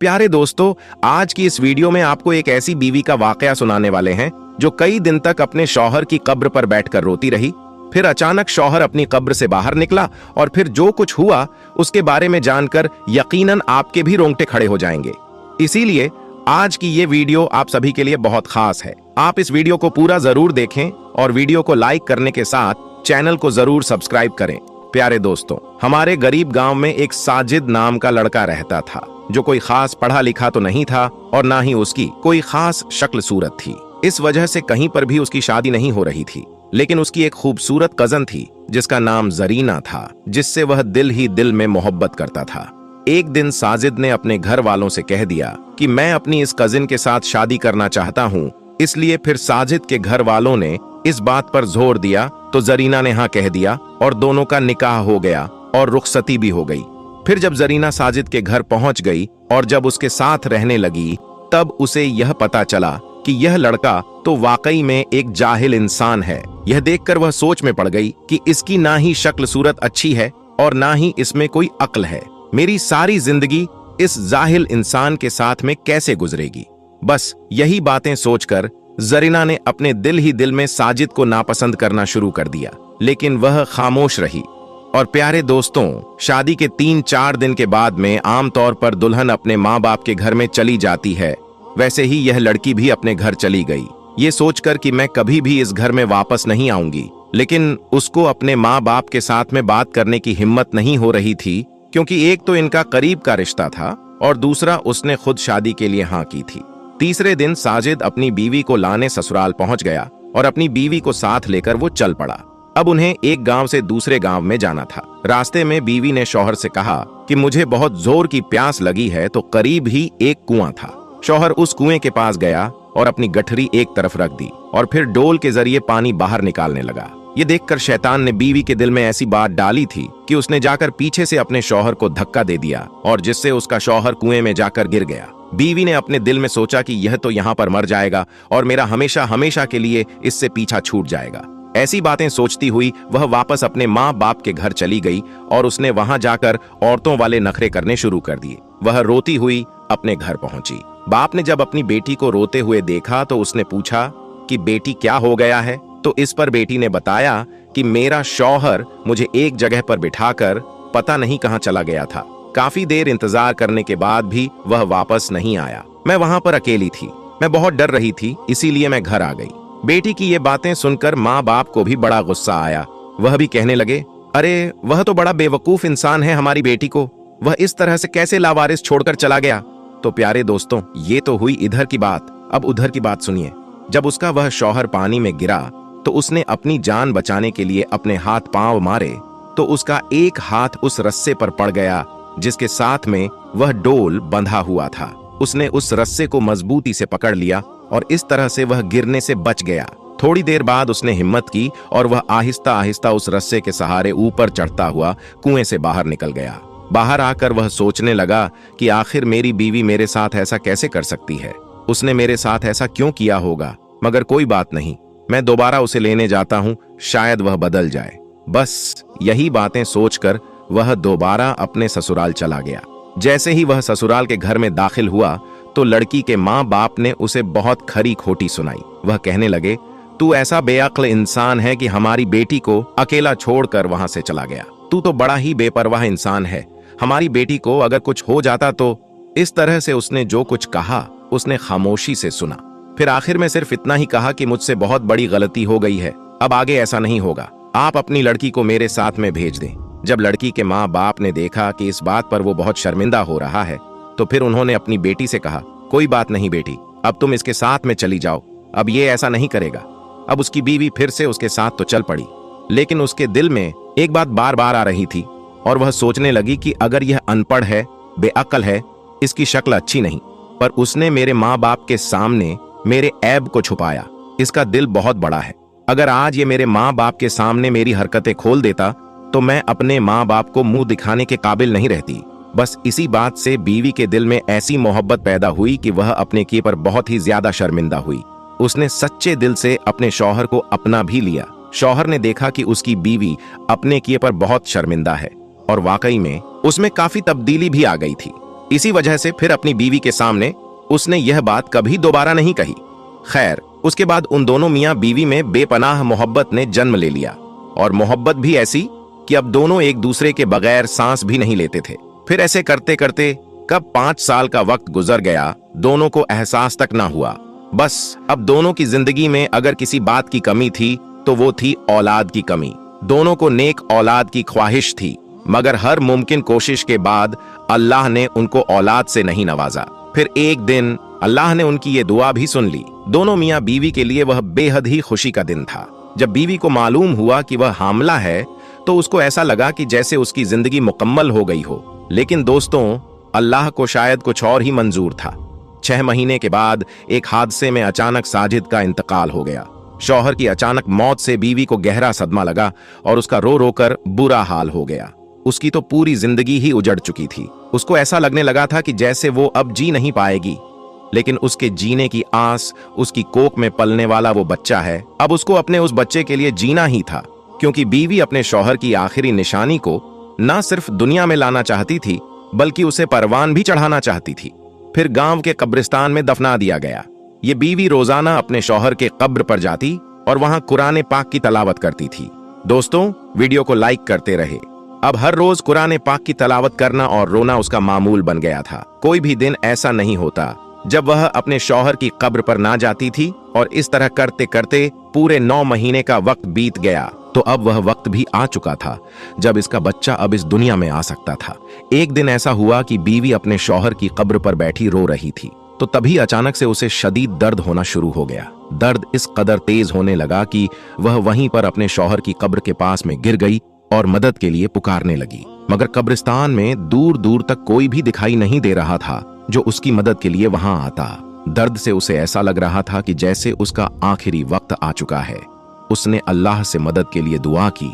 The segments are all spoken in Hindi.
प्यारे दोस्तों, आज की इस वीडियो में आपको एक ऐसी बीवी का वाकया सुनाने वाले हैं जो कई दिन तक अपने शौहर की कब्र पर बैठकर रोती रही। फिर अचानक शौहर अपनी कब्र से बाहर निकला और फिर जो कुछ हुआ उसके बारे में जानकर यकीनन आपके भी रोंगटे खड़े हो जाएंगे। इसीलिए आज की ये वीडियो आप सभी के लिए बहुत खास है। आप इस वीडियो को पूरा जरूर देखें और वीडियो को लाइक करने के साथ चैनल को जरूर सब्सक्राइब करें। प्यारे दोस्तों, हमारे गरीब गांव में एक साजिद नाम का लड़का रहता था जो कोई खास पढ़ा लिखा तो नहीं था और ना ही उसकी कोई खास शक्ल सूरत थी। इस वजह से कहीं पर भी उसकी शादी नहीं हो रही थी। लेकिन उसकी एक खूबसूरत कजन थी जिसका नाम जरीना था, जिससे वह दिल ही दिल में मोहब्बत करता था। एक दिन साजिद ने अपने घर वालों से कह दिया कि मैं अपनी इस कजिन के साथ शादी करना चाहता हूँ। इसलिए फिर साजिद के घर वालों ने इस बात पर जोर दिया तो जरीना ने हाँ कह दिया और दोनों का निकाह हो गया और रुखसती भी हो गई। फिर जब जरीना साजिद के घर पहुंच गई और जब उसके साथ रहने लगी, तब उसे यह पता चला कि यह लड़का तो वाकई में एक जाहिल इंसान है। यह देखकर वह सोच में पड़ गई कि इसकी ना ही शक्ल सूरत अच्छी है और ना ही इसमें कोई अक्ल है। मेरी सारी जिंदगी इस जाहिल इंसान के साथ में कैसे गुजरेगी। बस यही बातें सोचकर जरीना ने अपने दिल ही दिल में साजिद को नापसंद करना शुरू कर दिया, लेकिन वह खामोश रही। और प्यारे दोस्तों, शादी के 3-4 दिन के बाद में आमतौर पर दुल्हन अपने माँ बाप के घर में चली जाती है, वैसे ही यह लड़की भी अपने घर चली गई, ये सोचकर कि मैं कभी भी इस घर में वापस नहीं आऊंगी। लेकिन उसको अपने माँ बाप के साथ में बात करने की हिम्मत नहीं हो रही थी, क्योंकि एक तो इनका करीब का रिश्ता था और दूसरा उसने खुद शादी के लिए हाँ की थी। तीसरे दिन साजिद अपनी बीवी को लाने ससुराल पहुंच गया और अपनी बीवी को साथ लेकर वो चल पड़ा। अब उन्हें एक गांव से दूसरे गांव में जाना था। रास्ते में बीवी ने शौहर से कहा कि मुझे बहुत जोर की प्यास लगी है, तो करीब ही एक कुआं था। शौहर उस कुएं के पास गया और अपनी गठरी एक तरफ रख दी और फिर डोल के जरिए पानी बाहर निकालने लगा। ये देखकर शैतान ने बीवी के दिल में ऐसी बात डाली थी कि उसने जाकर पीछे से अपने शौहर को धक्का दे दिया और जिससे उसका शौहर कुएं में जाकर गिर गया। बीवी ने अपने दिल में सोचा कि यह तो यहाँ पर मर जाएगा और मेरा हमेशा हमेशा के लिए इससे पीछा छूट जाएगा। ऐसी बातें सोचती हुई वह वापस अपने माँ बाप के घर चली गई और उसने वहां जाकर औरतों वाले नखरे करने शुरू कर दिए। वह रोती हुई अपने घर पहुंची। बाप ने जब अपनी बेटी को रोते हुए देखा तो उसने पूछा कि बेटी क्या हो गया है। तो इस पर बेटी ने बताया कि मेरा शौहर मुझे एक जगह पर बिठाकर पता नहीं कहां चला गया था। काफी देर इंतजार करने के बाद भी वह वापस नहीं आया। मैं वहां पर अकेली थी, मैं बहुत डर रही थी, इसीलिए मैं घर आ गई। बेटी की ये बातें सुनकर माँ बाप को भी बड़ा गुस्सा आया। वह भी कहने लगे, अरे वह तो बड़ा बेवकूफ इंसान है, हमारी बेटी को वह इस तरह से कैसे लावारिस छोड़कर चला गया। तो प्यारे दोस्तों, ये तो हुई इधर की बात। अब उधर की बात सुनिए। जब उसका वह शौहर पानी में गिरा तो उसने अपनी जान बचाने के लिए अपने हाथ पांव मारे तो उसका एक हाथ उस रस्से पर पड़ गया जिसके साथ में वह डोल बंधा हुआ था। उसने उस रस्से को मजबूती से पकड़ लिया और इस तरह से वह गिरने से बच गया। थोड़ी देर बाद उसने हिम्मत की और वह आहिस्ता आहिस्ता उस रस्से के सहारे ऊपर चढ़ता हुआ कुएं से बाहर निकल गया। बाहर आकर वह सोचने लगा कि आखिर मेरी बीवी मेरे साथ ऐसा कैसे कर सकती है, उसने मेरे साथ ऐसा क्यों किया होगा। मगर कोई बात नहीं, मैं दोबारा उसे लेने जाता हूं, शायद वह बदल जाए। बस यही बातें सोचकर वह दोबारा अपने ससुराल चला गया। जैसे ही वह ससुराल के घर में दाखिल हुआ तो लड़की के माँ बाप ने उसे बहुत खरी खोटी सुनाई। वह कहने लगे, तू ऐसा बेअक्ल इंसान है कि हमारी बेटी को अकेला छोड़कर वहां से चला गया। तू तो बड़ा ही बेपरवाह इंसान है, हमारी बेटी को अगर कुछ हो जाता तो। इस तरह से उसने जो कुछ कहा उसने खामोशी से सुना। फिर आखिर में सिर्फ इतना ही कहा कि मुझसे बहुत बड़ी गलती हो गई है, अब आगे ऐसा नहीं होगा, आप अपनी लड़की को मेरे साथ में भेज दें। जब लड़की के माँ बाप ने देखा कि इस बात पर वो बहुत शर्मिंदा हो रहा है तो फिर उन्होंने अपनी बेटी से कहा, कोई बात नहीं बेटी, अब तुम इसके साथ में चली जाओ, अब ये ऐसा नहीं करेगा। अब उसकी बीवी फिर से उसके साथ तो चल पड़ी, लेकिन उसके दिल में एक बात बार बार आ रही थी और वह सोचने लगी कि अगर यह अनपढ़ है, बेअक्ल है, इसकी शक्ल अच्छी नहीं, पर उसने मेरे माँ बाप के सामने मेरे ऐब को छुपाया, इसका दिल बहुत बड़ा है। अगर आज ये मेरे माँ बाप के सामने मेरी हरकतें खोल देता तो मैं अपने माँ बाप को मुंह दिखाने के काबिल नहीं रहती। बस इसी बात से बीवी के दिल में ऐसी मोहब्बत पैदा हुई कि वह अपने किए पर बहुत ही ज्यादा शर्मिंदा हुई। उसने सच्चे दिल से अपने शौहर को अपना भी लिया। शौहर ने देखा कि उसकी बीवी अपने किए पर बहुत शर्मिंदा है और वाकई में उसमें काफी तब्दीली भी आ गई थी। इसी वजह से फिर अपनी बीवी के सामने उसने यह बात कभी दोबारा नहीं कही। खैर, उसके बाद उन दोनों मियां बीवी में बेपनाह मोहब्बत ने जन्म ले लिया, और मोहब्बत भी ऐसी कि अब दोनों एक दूसरे के बगैर सांस भी नहीं लेते थे। फिर ऐसे करते करते कब 5 साल का वक्त गुजर गया, दोनों को एहसास तक ना हुआ। बस अब दोनों की जिंदगी में अगर किसी बात की कमी थी तो वो थी औलाद की कमी। दोनों को नेक औलाद की ख्वाहिश थी, मगर हर मुमकिन कोशिश के बाद अल्लाह ने उनको औलाद से नहीं नवाजा। फिर एक दिन अल्लाह ने उनकी ये दुआ भी सुन ली। दोनों मियां बीवी के लिए वह बेहद ही खुशी का दिन था। जब बीवी को मालूम हुआ कि वह हामला है तो उसको ऐसा लगा कि जैसे उसकी जिंदगी मुकम्मल हो गई हो। लेकिन दोस्तों, अल्लाह को शायद कुछ और ही मंजूर था। 6 महीने के बाद एक हादसे में अचानक साजिद का इंतकाल हो गया। शौहर की अचानक मौत से बीवी को गहरा सदमा लगा और उसका रो रो कर बुरा हाल हो गया। उसकी तो पूरी जिंदगी ही उजड़ चुकी थी। उसको ऐसा लगने लगा था कि जैसे वो अब जी नहीं पाएगी। लेकिन उसके जीने की आस, उसकी कोख में पलने वाला वो बच्चा है। अब उसको अपने उस बच्चे के लिए जीना ही था, क्योंकि बीवी अपने शौहर की आखिरी निशानी को न सिर्फ दुनिया में लाना चाहती थी, बल्कि उसे परवान भी चढ़ाना चाहती थी। फिर गांव के कब्रिस्तान में दफना दिया गया। ये बीवी रोजाना अपने शौहर के कब्र पर जाती और वहां कुरान पाक की तलावत करती थी। दोस्तों, वीडियो को लाइक करते रहे। अब हर रोज कुरान पाक की तलावत करना और रोना उसका मामूल बन गया था। कोई भी दिन ऐसा नहीं होता जब वह अपने शौहर की कब्र पर ना जाती थी, और इस तरह करते करते पूरे 9 महीने का वक्त बीत गया। तो अब वह वक्त भी आ चुका था जब इसका बच्चा अब इस दुनिया में आ सकता था। एक दिन ऐसा हुआ कि बीवी अपने शौहर की कब्र पर बैठी रो रही थी, तो तभी अचानक से उसे शदीद दर्द होना शुरू हो गया। दर्द इस कदर तेज होने लगा कि वह वहीं पर अपने शौहर की कब्र के पास में गिर गई और मदद के लिए पुकारने लगी। मगर कब्रिस्तान में दूर दूर तक कोई भी दिखाई नहीं दे रहा था जो उसकी मदद के लिए वहां आता। दर्द से उसे ऐसा लग रहा था कि जैसे उसका आखिरी वक्त आ चुका है। उसने अल्लाह से मदद के लिए दुआ की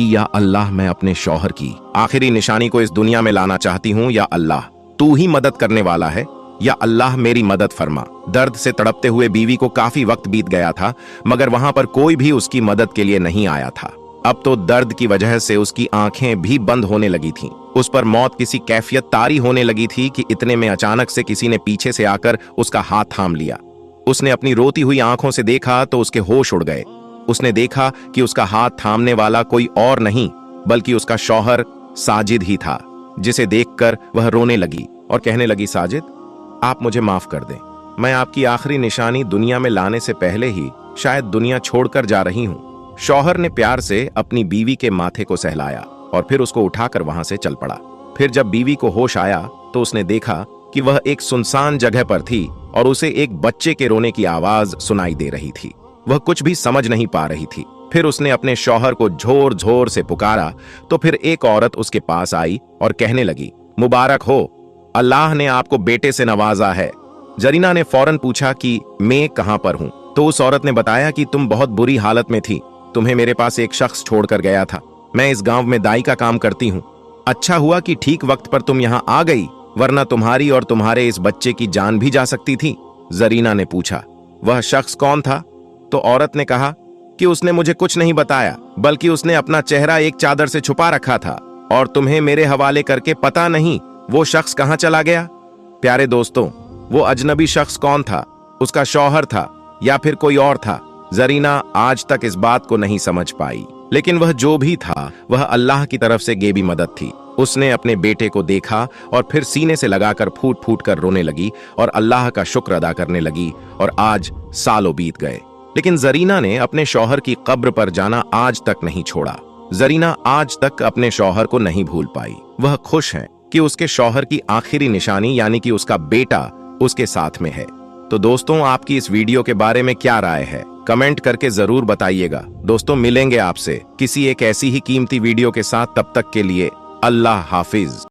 या अल्लाह, मैं अपने शौहर की आखिरी निशानी को इस दुनिया में लाना चाहती हूँ। या अल्लाह, तू ही मदद करने वाला है। या अल्लाह, मेरी मदद फरमा। दर्द से तड़पते हुए बीवी को काफी वक्त बीत गया था, मगर वहां पर कोई भी उसकी मदद के लिए नहीं आया था। अब तो दर्द की वजह से उसकी आंखें भी बंद होने लगी थीं। उस पर मौत किसी कैफियत तारी होने लगी थी कि इतने में अचानक से किसी ने पीछे से आकर उसका हाथ थाम लिया। उसने अपनी रोती हुई आंखों से देखा तो उसके होश उड़ गए। उसने देखा कि उसका हाथ थामने वाला कोई और नहीं बल्कि उसका शौहर साजिद ही था, जिसे देखकर वह रोने लगी और कहने लगी, साजिद, आप मुझे माफ कर दें। मैं आपकी आखिरी निशानी दुनिया में लाने से पहले ही शायद दुनिया छोड़कर जा रही हूं। शौहर ने प्यार से अपनी बीवी के माथे को सहलाया और फिर उसको उठाकर वहां से चल पड़ा। फिर जब बीवी को होश आया तो उसने देखा कि वह एक सुनसान जगह पर थी और उसे एक बच्चे के रोने की आवाज सुनाई दे रही थी। वह कुछ भी समझ नहीं पा रही थी। फिर उसने अपने शौहर को जोर जोर से पुकारा तो फिर एक औरत उसके पास आई और कहने लगी, मुबारक हो, अल्लाह ने आपको बेटे से नवाजा है। जरीना ने फौरन पूछा कि मैं कहां पर हूं। तो उस औरत ने बताया कि तुम बहुत बुरी हालत में थी, तुम्हें मेरे पास एक शख्स छोड़कर गया था। मैं इस गांव में दाई का काम करती हूँ। अच्छा हुआ कि ठीक वक्त पर तुम यहाँ आ गई, वरना तुम्हारी और तुम्हारे इस बच्चे की जान भी जा सकती थी। जरीना ने पूछा, वह शख्स कौन था? तो औरत ने कहा कि उसने मुझे कुछ नहीं बताया, बल्कि उसने अपना चेहरा एक चादर से छुपा रखा था और तुम्हें मेरे हवाले करके पता नहीं वो शख्स कहां चला गया। प्यारे दोस्तों, वो अजनबी शख्स कौन था? उसका शौहर था या फिर कोई और था? जरीना आज तक इस बात को नहीं समझ पाई, लेकिन वह जो भी था वह अल्लाह की तरफ से गेबी मदद थी। उसने अपने बेटे को देखा और फिर सीने से लगाकर फूट फूट कर रोने लगी और अल्लाह का शुक्र अदा करने लगी। और आज सालों बीत गए, लेकिन जरीना ने अपने शौहर की कब्र पर जाना आज तक नहीं छोड़ा। जरीना आज तक अपने शौहर को नहीं भूल पाई। वह खुश है कि उसके शौहर की आखिरी निशानी यानी कि उसका बेटा उसके साथ में है। तो दोस्तों, आपकी इस वीडियो के बारे में क्या राय है? कमेंट करके जरूर बताइएगा। दोस्तों, मिलेंगे आपसे किसी एक ऐसी ही कीमती वीडियो के साथ। तब तक के लिए अल्लाह हाफिज।